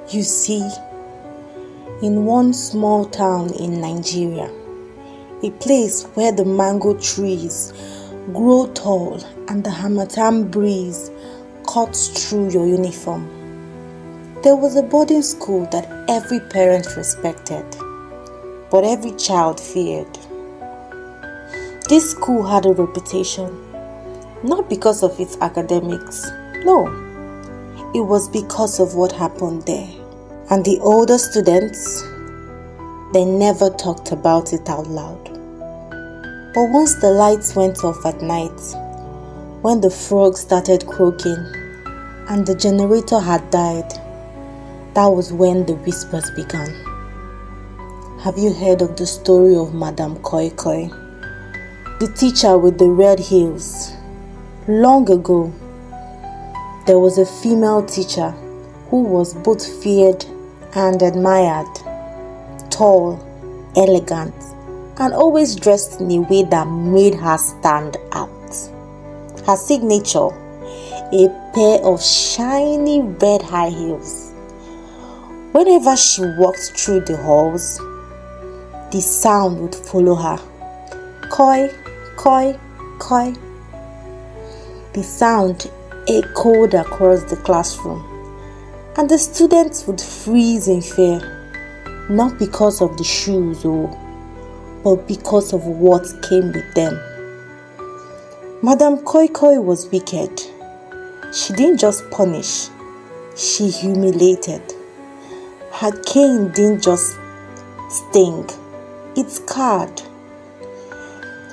You see, in one small town in Nigeria, a place where the mango trees grow tall and the harmattan breeze cuts through your uniform, there was a boarding school that every parent respected, but every child feared. This school had a reputation, not because of its academics, no, it was because of what happened there. And the older students, they never talked about it out loud. But once the lights went off at night, when the frogs started croaking and the generator had died, that was when the whispers began. Have you heard of the story of Madame Koi Koi? The teacher with the red heels. Long ago, there was a female teacher who was both feared and admired, tall, elegant, and always dressed in a way that made her stand out. Her signature, a pair of shiny red high heels. Whenever she walked through the halls, the sound would follow her. Koi, koi, koi. The sound echoed across the classroom, and the students would freeze in fear, not because of the shoes, but because of what came with them. Madame Koi Koi was wicked. She didn't just punish, she humiliated. Her cane didn't just sting, it scarred.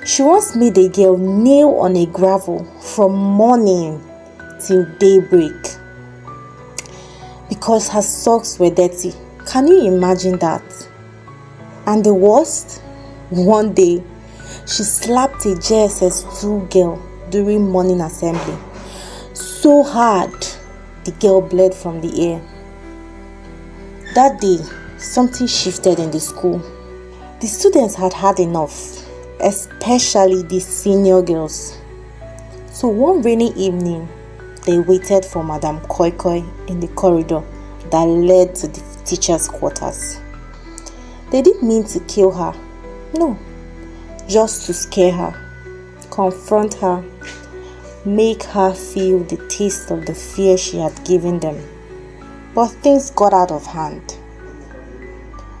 She once made a girl kneel on a gravel from morning till daybreak because her socks were dirty. Can you imagine that? And the worst? One day, she slapped a JSS 2 girl during morning assembly so hard the girl bled from the ear. That day, something shifted in the school. The students had had enough, especially the senior girls. So one rainy evening, they waited for Madame Koi Koi in the corridor that led to the teacher's quarters. They didn't mean to kill her, no, just to scare her, confront her, make her feel the taste of the fear she had given them. But things got out of hand.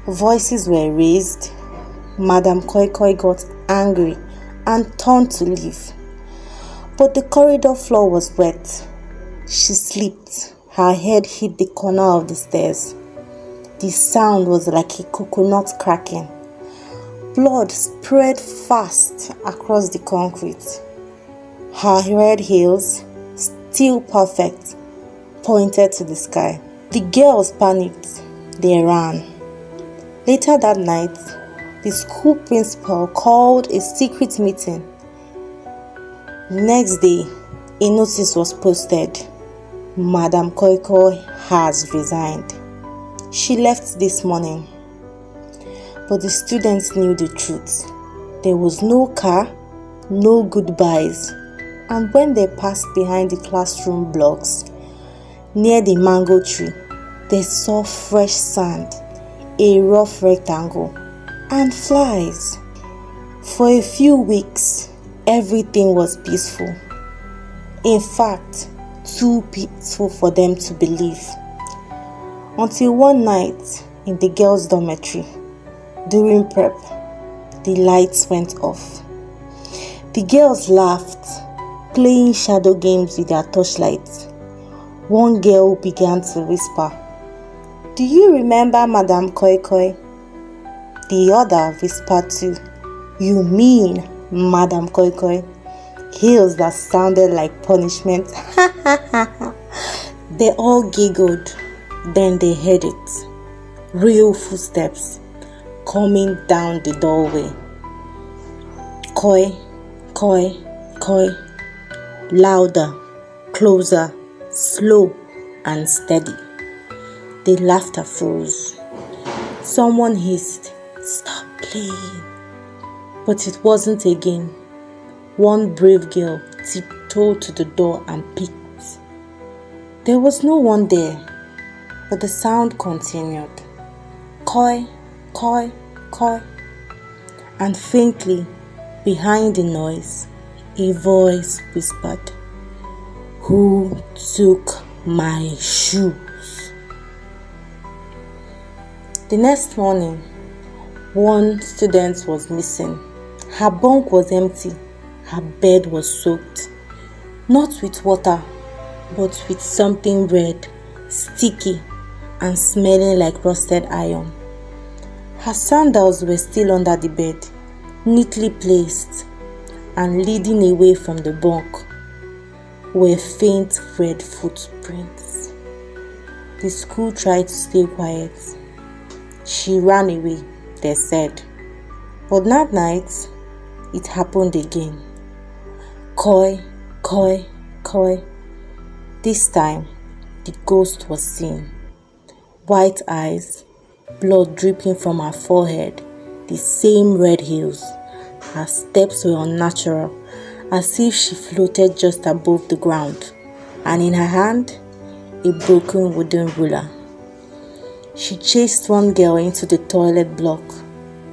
Voices were raised. Madame Koi Koi got angry and turned to leave. But the corridor floor was wet. She slipped. Her head hit the corner of the stairs. The sound was like a coconut cracking. Blood spread fast across the concrete. Her red heels, still perfect, pointed to the sky. The girls panicked. They ran. Later that night, the school principal called a secret meeting. The next day, a notice was posted. Madame Koi Koi has resigned. She left this morning. But the students knew the truth. There was no car, no goodbyes. And when they passed behind the classroom blocks, near the mango tree, they saw fresh sand, a rough rectangle, and flies. For a few weeks, everything was peaceful. In fact, too peaceful for them to believe. Until one night in the girls' dormitory, during prep, the lights went off. The girls laughed, playing shadow games with their torchlights. One girl began to whisper, "Do you remember Madame Koi Koi?" The other whispered too, "You mean Madame Koi Koi?" Heels that sounded like punishment. They all giggled. Then they heard it. Real footsteps coming down the doorway. Koi, koi, koi. Louder, closer, slow and steady. The laughter froze. Someone hissed, "Stop playing." But it wasn't again. One brave girl tiptoed to the door and peeked. There was no one there, but the sound continued. Koi, koi, koi. And faintly, behind the noise, a voice whispered, "Who took my shoes?" The next morning, one student was missing. Her bunk was empty. Her bed was soaked. Not with water, but with something red, sticky, and smelling like rusted iron. Her sandals were still under the bed, neatly placed, and leading away from the bunk were faint red footprints. The school tried to stay quiet. She ran away, they said. But that night, it happened again. Koi, koi, koi. This time, the ghost was seen. White eyes, blood dripping from her forehead, the same red heels. Her steps were unnatural, as if she floated just above the ground, and in her hand, a broken wooden ruler. She chased one girl into the toilet block.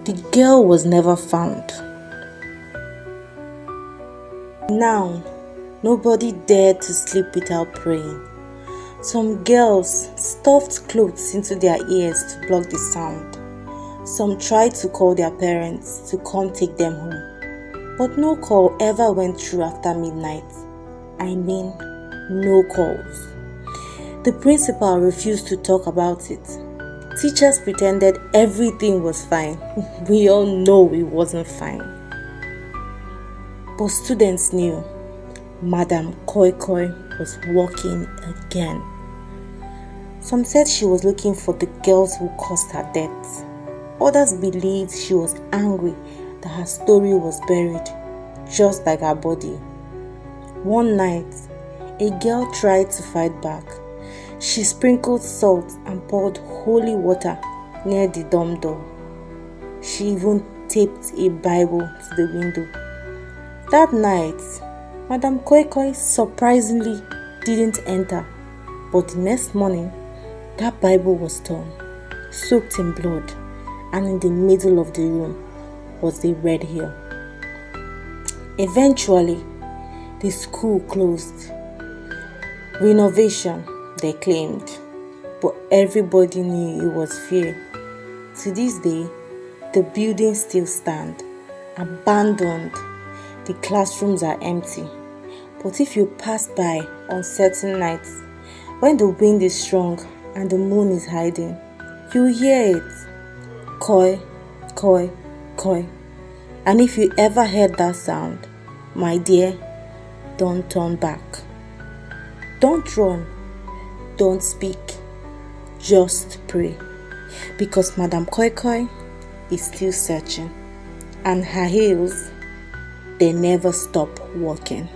The girl was never found. Now, nobody dared to sleep without praying. Some girls stuffed clothes into their ears to block the sound. Some tried to call their parents to come take them home. But no call ever went through after midnight. I mean, no calls. The principal refused to talk about it. Teachers pretended everything was fine. We all know it wasn't fine. But students knew Madam Koi Koi was walking again. Some said she was looking for the girls who caused her death. Others believed she was angry that her story was buried, just like her body. One night, a girl tried to fight back. She sprinkled salt and poured holy water near the dorm door. She even taped a Bible to the window. That night, Madam Koi Koi surprisingly didn't enter, but the next morning, that Bible was torn, soaked in blood, and in the middle of the room was the red hill. Eventually, the school closed. Renovation, they claimed, but everybody knew it was fear. To this day, the building still stands, abandoned. The classrooms are empty. But if you pass by on certain nights, when the wind is strong and the moon is hiding, you hear it. Koi, koi, koi. And if you ever heard that sound, my dear, don't turn back. Don't run. Don't speak. Just pray. Because Madam Koi Koi is still searching. And her heels, they never stop walking.